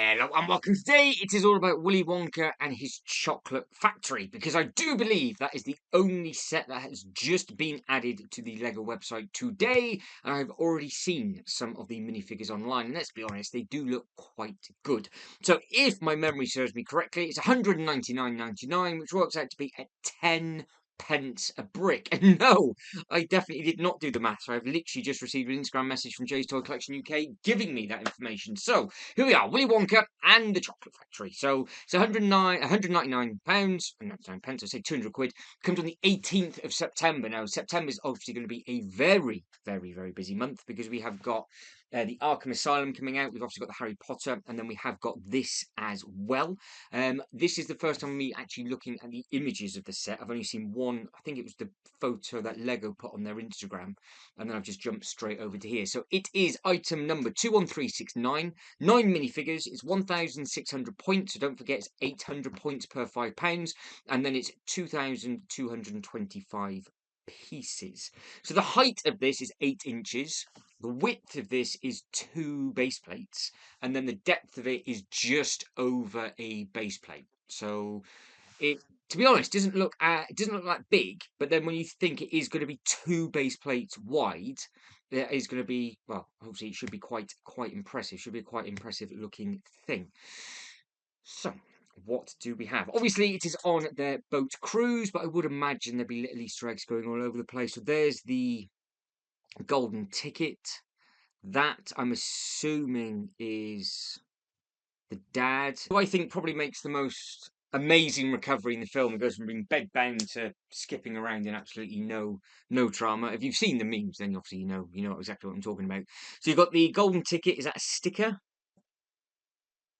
Hello and welcome. Today it is all about Willy Wonka and his chocolate factory, because I do believe that is the only set that has just been added to the Lego website today, and I've already seen some of the minifigures online, and let's be honest, they do look quite good. So if my memory serves me correctly, it's 199.99, which works out to be at 10 pence a brick. And no, I definitely did not do the maths. I've literally just received an Instagram message from Jay's Toy Collection UK giving me that information. So here we are, Willy Wonka and the Chocolate Factory. So it's 199 pounds, 99 pence. I say 200 quid. Comes on the 18th of September. Now September is obviously going to be a very, very, very busy month because we have got the Arkham Asylum coming out. We've obviously got the Harry Potter, and then we have got this as well. This is the first time me actually looking at the images of the set. I've only seen one. I think it was the photo that Lego put on their Instagram, and then I've just jumped straight over to here. So it is item number 21369. 9 minifigures. It's 1,600 points. So don't forget, it's 800 points per £5, and then it's 2,225 pieces. So the height of this is 8 inches. The width of this is 2 base plates, and then the depth of it is just over a base plate. So it, to be honest, it doesn't look that big. But then when you think it is going to be 2 base plates wide, it is going to be, well, hopefully it should be quite impressive. Should be a quite impressive looking thing. So what do we have? Obviously, it is on their boat cruise, but I would imagine there'd be little Easter eggs going all over the place. So there's the golden ticket. That, I'm assuming, is the dad, who I think probably makes the most amazing recovery in the film. It goes from being bedbound to skipping around in absolutely no trauma. If you've seen the memes, then obviously you know exactly what I'm talking about. So you've got the golden ticket. Is that a sticker?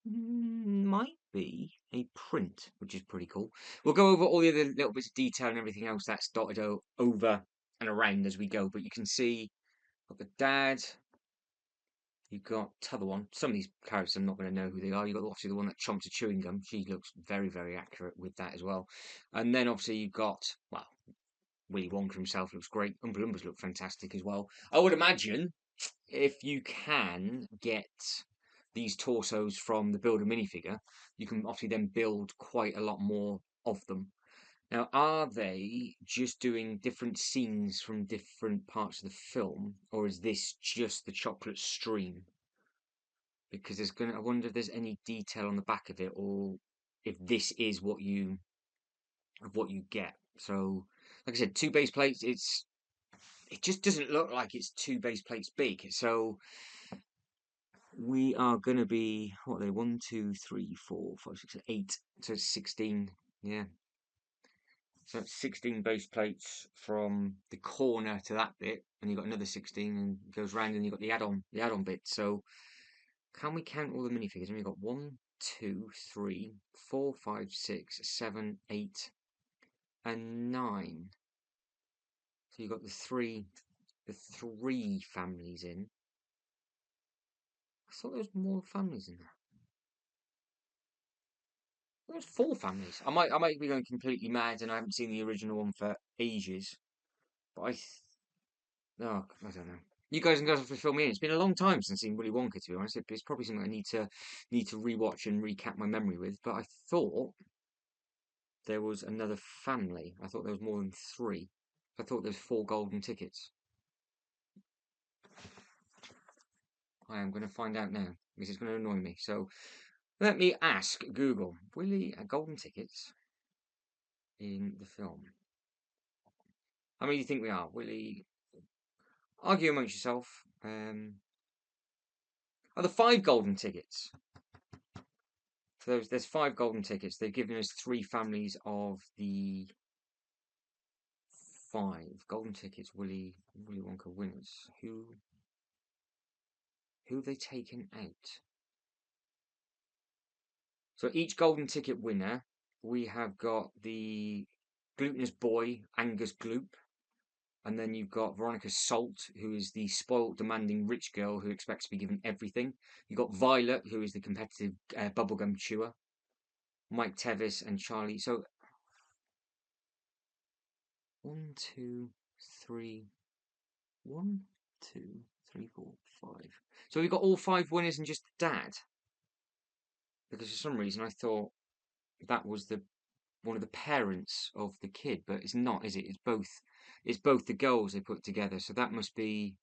Might be a print, which is pretty cool. We'll go over all the other little bits of detail and everything else that's dotted over and around as we go. But you can see, got the dad. You've got t'other one. Some of these characters I'm not going to know who they are. You've got obviously the one that chomps a chewing gum. She looks very, very accurate with that as well. And then obviously you've got, well, Willy Wonka himself looks great. Oompa Loompas look fantastic as well. I would imagine if you can get these torsos from the Builder minifigure, you can obviously then build quite a lot more of them. Now, are they just doing different scenes from different parts of the film, or is this just the chocolate stream? Because I wonder if there's any detail on the back of it, or if this is what you get. So, like I said, 2 base plates. It just doesn't look like it's 2 base plates big. So we are going to be, what are they? 1, 2, 3, 4, 5, 6, 8. So it's 16. Yeah. So it's 16 base plates from the corner to that bit, and you've got another 16, and it goes round, and you've got the add-on bit. So can we count all the minifigures? And we've got 1, 2, 3, 4, 5, 6, 7, 8, and 9. So you've got the three families in. I thought there was more families in there. There's 4 families. I might be going completely mad, and I haven't seen the original one for ages. But oh, I don't know. You guys can go have to fill me in. It's been a long time since I've seen Willy Wonka, to be honest. It's probably something I need to rewatch and recap my memory with. But I thought there was another family. I thought there was more than 3. I thought there was 4 golden tickets. I am going to find out now, because it's going to annoy me. So let me ask Google, Willy golden tickets in the film. How many do you think we are? Willy, argue amongst yourself. Are there 5 golden tickets? So there's 5 golden tickets. They've given us 3 families of the 5 golden tickets. Willy Wonka winners. Who have they taken out? So each golden ticket winner, we have got the glutinous boy, Angus Gloop. And then you've got Veronica Salt, who is the spoilt, demanding rich girl who expects to be given everything. You've got Violet, who is the competitive bubblegum chewer. Mike Tevis and Charlie. So 1, 2, 3. 1, 2, 3, 4, 5. So we've got all 5 winners and just Dad. because for some reason I thought that was the one of the parents of the kid, but it's not, is it? It's both the girls they put together, so that must be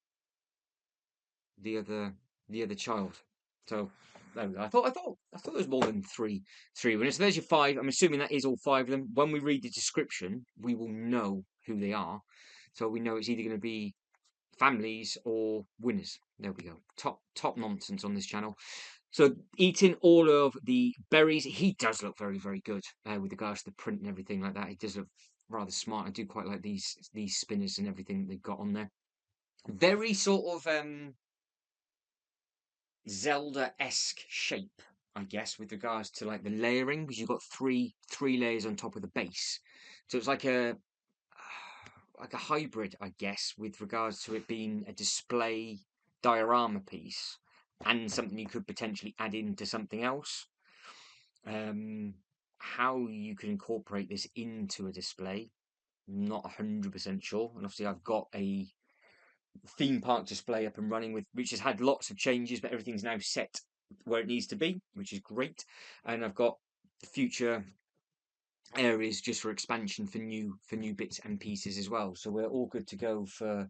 the other the other child. So there we go. I thought there was more than three winners. So there's your five. I'm assuming that is all five of them. When we read the description, we will know who they are. So we know it's either going to be families or winners. There we go. Top nonsense on this channel. So eating all of the berries, he does look very, very good with regards to the print and everything like that. He does look rather smart. I do quite like these spinners and everything that they've got on there. Very sort of Zelda-esque shape, I guess, with regards to like the layering, because you've got three layers on top of the base. So it's like a hybrid, I guess, with regards to it being a display diorama piece and something you could potentially add into something else. How you can incorporate this into a display, not 100% sure. And obviously, I've got a theme park display up and running with which has had lots of changes, but everything's now set where it needs to be, which is great. And I've got future areas just for expansion for new bits and pieces as well. So we're all good to go for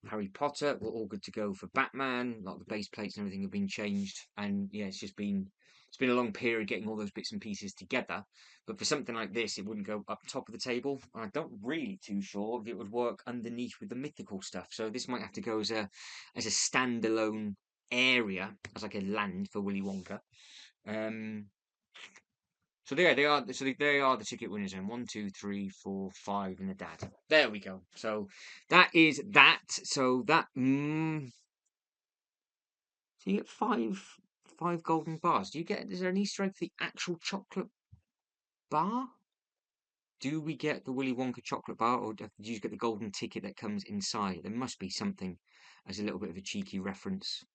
Harry Potter. We're all good to go for Batman. Like the base plates and everything have been changed, and yeah, it's been a long period getting all those bits and pieces together. But for something like this, it wouldn't go up top of the table. I'm not really too sure if it would work underneath with the mythical stuff. So this might have to go as a standalone area, as like a land for Willy Wonka. So there they are. So they are the ticket winners, and 1, 2, 3, 4, 5, and the dad. There we go. So that is that. So that. So you get five golden bars. Do you get? Is there an Easter egg for the actual chocolate bar? Do we get the Willy Wonka chocolate bar, or do you get the golden ticket that comes inside? There must be something as a little bit of a cheeky reference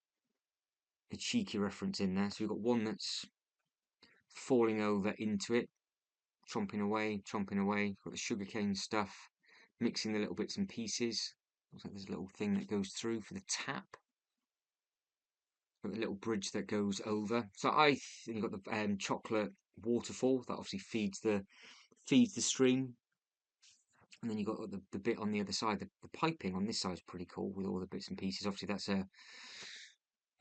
in there. So we've got one that's falling over into it, chomping away. Got the sugarcane stuff, mixing the little bits and pieces. Looks like there's a little thing that goes through for the tap. Got the little bridge that goes over. So I think you've got the chocolate waterfall that obviously feeds the stream. And then you've got the bit on the other side, the piping on this side is pretty cool with all the bits and pieces. Obviously that's a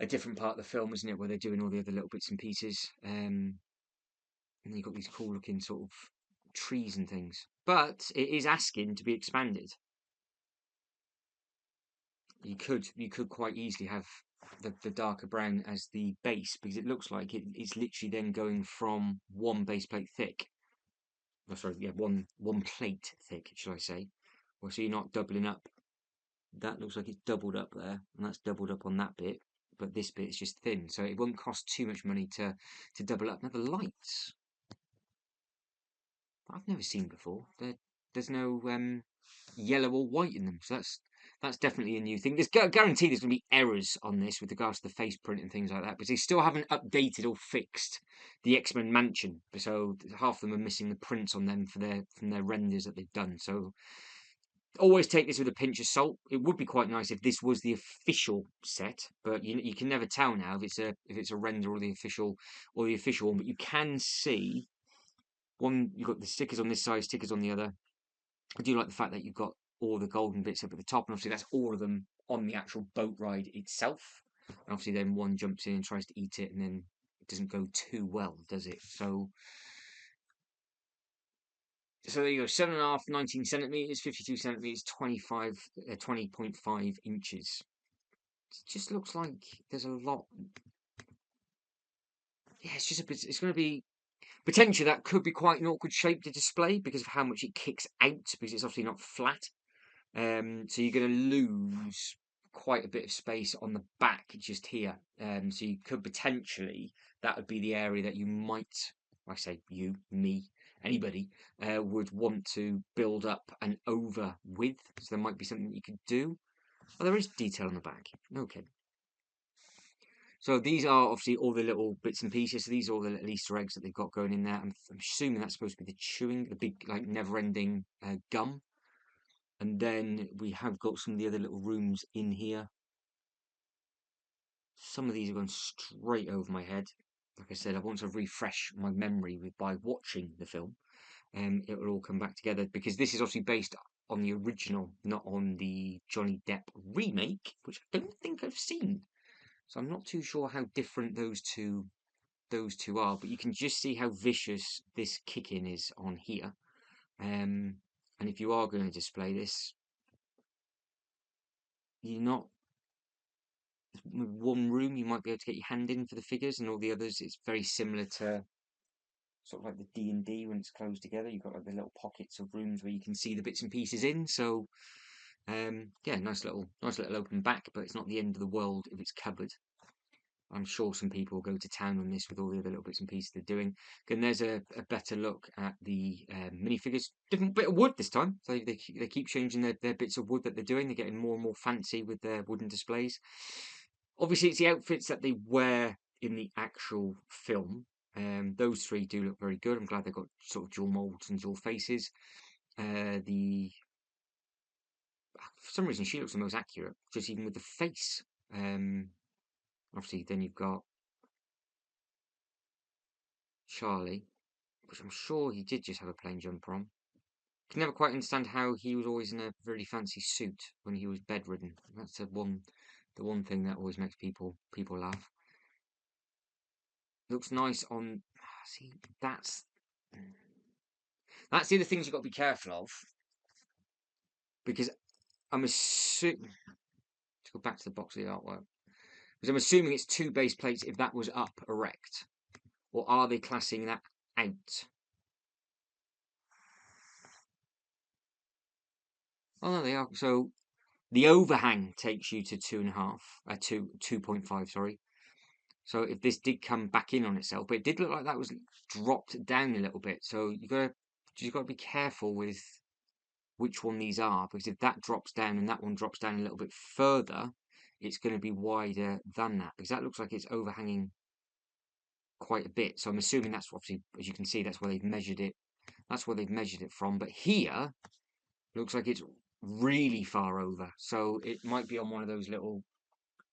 different part of the film, isn't it, where they're doing all the other little bits and pieces. And then you've got these cool looking sort of trees and things. But it is asking to be expanded. You could quite easily have the darker brown as the base, because it looks like it's literally then going from one base plate thick. Oh, sorry, yeah, one plate thick, should I say? Well, so you're not doubling up. That looks like it's doubled up there, and that's doubled up on that bit. But this bit is just thin, so it won't cost too much money to double up. Now the lights, I've never seen before. There's no yellow or white in them, so that's definitely a new thing. There's guaranteed there's going to be errors on this with regards to the face print and things like that, but they still haven't updated or fixed the X-Men Mansion, so half of them are missing the prints on them from their renders that they've done. So always take this with a pinch of salt. It would be quite nice if this was the official set, but you can never tell now if it's a render or the official one. But you can see one. You've got the stickers on this side, stickers on the other. I do like the fact that you've got all the golden bits up at the top, and obviously that's all of them on the actual boat ride itself. And obviously then one jumps in and tries to eat it, and then it doesn't go too well, does it? So there you go, 7.5, 19 centimeters, 52 centimeters, 20.5 inches. It just looks like there's a lot. Yeah, it's just a bit. It's going to be potentially that could be quite an awkward shape to display because of how much it kicks out, because it's obviously not flat. So you're going to lose quite a bit of space on the back just here. So you could potentially, that would be the area that you might, I say you, me, anybody, would want to build up and over with. So there might be something you could do. Oh, there is detail on the back. Okay. So these are obviously all the little bits and pieces. So these are all the little Easter eggs that they've got going in there. I'm assuming that's supposed to be the big, like, never-ending gum. And then we have got some of the other little rooms in here. Some of these are going straight over my head. like I said, once I refresh my memory by watching the film, it will all come back together, because this is obviously based on the original, not on the Johnny Depp remake, which I don't think I've seen. So I'm not too sure how different those two are, but you can just see how vicious this kick-in is on here. And if you are going to display this, you're not one room you might be able to get your hand in for the figures, and all the others it's very similar to sort of like the D&D when it's closed together. You've got like the little pockets of rooms where you can see the bits and pieces in. So yeah, nice little open back, but it's not the end of the world if it's covered. I'm sure some people will go to town on this with all the other little bits and pieces they're doing. And there's a better look at the minifigures. Different bit of wood this time. So they keep changing their bits of wood that they're doing. They're getting more and more fancy with their wooden displays. Obviously, it's the outfits that they wear in the actual film. Those three do look very good. I'm glad they've got sort of dual molds and dual faces. For some reason, she looks the most accurate, just even with the face. Obviously, then you've got Charlie, which I'm sure he did just have a plain jumper on. Can never quite understand how he was always in a really fancy suit when he was bedridden. That's the one thing that always makes people laugh. Looks nice on. See, that's the other things you've got to be careful of, because I'm assuming to go back to the box of the artwork, because I'm assuming it's two base plates if that was up erect, or are they classing that out? Oh no, they are. So the overhang takes you to 2.5, 2.5, sorry. So if this did come back in on itself, but it did look like that was dropped down a little bit. So you've got to be careful with which one these are, because if that drops down and that one drops down a little bit further, it's going to be wider than that, because that looks like it's overhanging quite a bit. So I'm assuming that's obviously, as you can see, that's where they've measured it. That's where they've measured it from. But here looks like it's really far over. So it might be on one of those little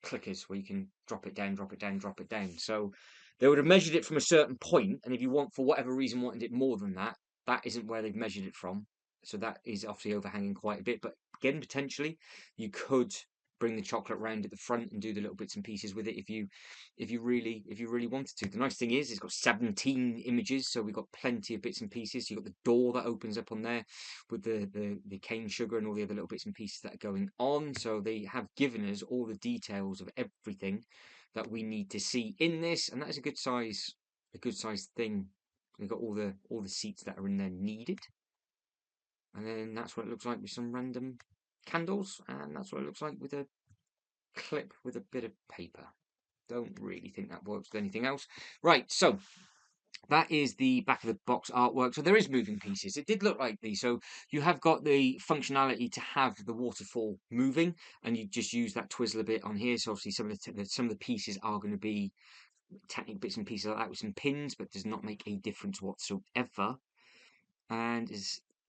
clickers where you can drop it down, drop it down, drop it down. So they would have measured it from a certain point, and if you want, for whatever reason, wanted it more than that, that isn't where they've measured it from. So that is obviously overhanging quite a bit. But again, potentially, you could bring the chocolate round at the front and do the little bits and pieces with it if you really wanted to. The nice thing is it's got 17 images, so we've got plenty of bits and pieces. You've got the door that opens up on there with the cane sugar and all the other little bits and pieces that are going on. So they have given us all the details of everything that we need to see in this, and that is a good size thing. We've got all the seats that are in there needed. And then that's what it looks like with some random candles, and that's what it looks like with a clip with a bit of paper. Don't really think that works with anything else. Right, so that is the back of the box artwork. So there is moving pieces. It did look like these. So you have got the functionality to have the waterfall moving, and you just use that twizzler bit on here. So obviously some of the pieces are going to be technical bits and pieces like that with some pins, but does not make a difference whatsoever. And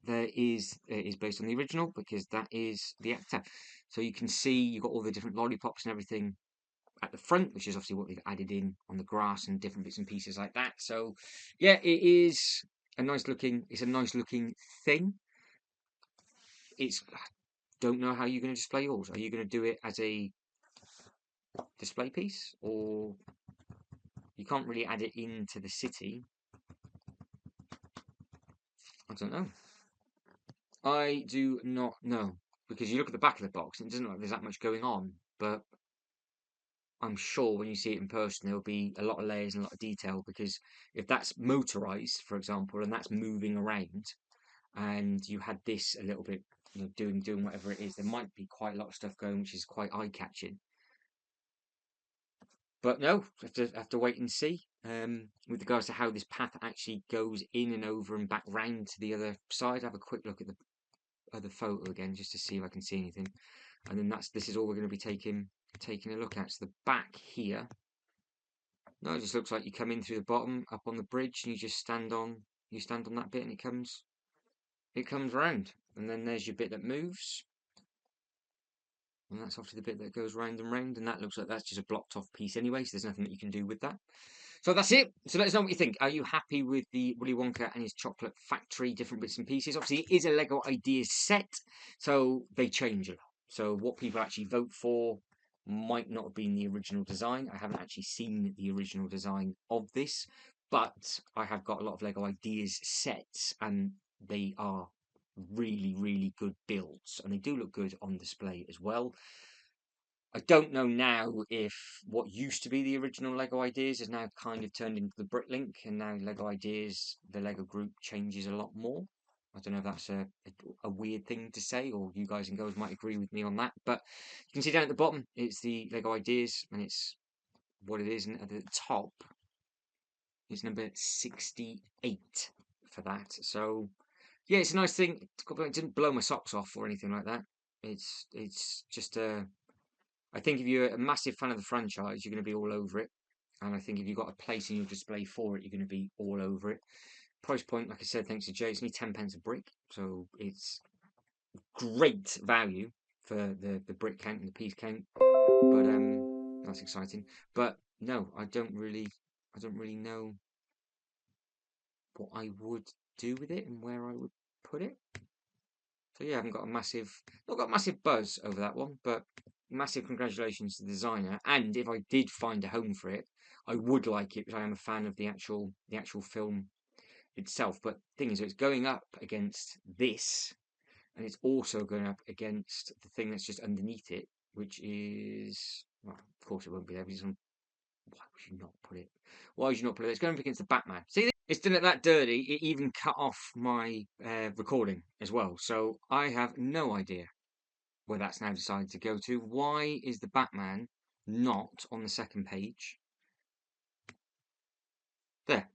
it is based on the original, because that is the actor. So you can see you've got all the different lollipops and everything at the front, which is obviously what they've added in on the grass and different bits and pieces like that. So yeah, it's a nice looking thing. I don't know how you're going to display yours. Are you going to do it as a display piece, or you can't really add it into the city? I don't know. I do not know, because you look at the back of the box and it doesn't look like there's that much going on, but I'm sure when you see it in person, there'll be a lot of layers and a lot of detail, because if that's motorized, for example, and that's moving around, and you had this a little bit, doing whatever it is, there might be quite a lot of stuff going, which is quite eye-catching. But no, have to wait and see. With regards to how this path actually goes in and over and back round to the other side, have a quick look at the other photo again, just to see if I can see anything. And then this is all we're going to be taking a look at. So the back here, no, it just looks like you come in through the bottom, up on the bridge, and you just stand on that bit, and it comes round. And then there's your bit that moves, and that's obviously the bit that goes round and round. And that looks like that's just a blocked off piece anyway, so there's nothing that you can do with that. So that's it. So let us know what you think. Are you happy with the Willy Wonka and his Chocolate Factory, different bits and pieces? Obviously, it is a Lego Ideas set, so they change a lot. So what people actually vote for might not have been the original design. I haven't actually seen the original design of this, but I have got a lot of Lego Ideas sets, and they are really, really good builds, and they do look good on display as well. I don't know now if what used to be the original Lego Ideas is now kind of turned into the Bricklink, and now Lego Ideas, the Lego group, changes a lot more. I don't know if that's a weird thing to say, or you guys and girls might agree with me on that. But you can see down at the bottom, it's the Lego Ideas, and it's what it is. And at the top is number 68 for that. So yeah, it's a nice thing. It didn't blow my socks off or anything like that. It's just a. I think if you're a massive fan of the franchise, you're going to be all over it. And I think if you've got a place in your display for it, you're going to be all over it. Price point, like I said, thanks to Jay, it's only 10 pence a brick. So it's great value for the brick count and the piece count. But that's exciting. But no, I don't really know what I would do with it and where I would put it. So yeah, I haven't got not got a massive buzz over that one, but massive congratulations to the designer. And if I did find a home for it, I would like it because I am a fan of the actual film itself. But the thing is, it's going up against this, and it's also going up against the thing that's just underneath it, which is, well, of course it won't be there. But why would you not put it? Why would you not put it there? It's going up against the Batman. See, it's done it that dirty. It even cut off my recording as well. So I have no idea where that's now decided to go to. Why is the Batman not on the second page? There.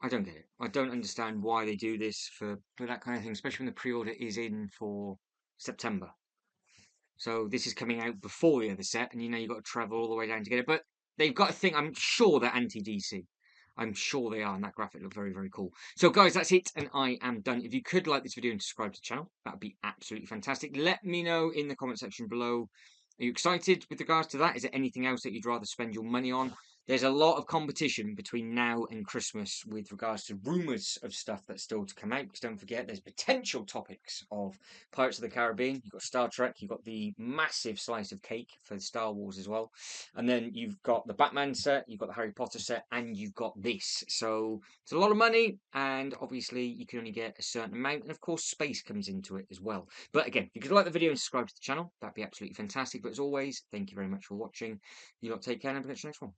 I don't get it. I don't understand why they do this for that kind of thing, especially when the pre-order is in for September. So this is coming out before the other set, and you've got to travel all the way down to get it. But they've got to think. I'm sure they're anti-DC. I'm sure they are, and that graphic looked very, very cool. So, guys, that's it, and I am done. If you could like this video and subscribe to the channel, that would be absolutely fantastic. Let me know in the comment section below. Are you excited with regards to that? Is there anything else that you'd rather spend your money on? There's a lot of competition between now and Christmas with regards to rumours of stuff that's still to come out. Because don't forget, there's potential topics of Pirates of the Caribbean. You've got Star Trek. You've got the massive slice of cake for Star Wars as well. And then you've got the Batman set. You've got the Harry Potter set. And you've got this. So it's a lot of money. And obviously, you can only get a certain amount. And of course, space comes into it as well. But again, if you could like the video and subscribe to the channel, that'd be absolutely fantastic. But as always, thank you very much for watching. You lot take care and I'll catch you next one.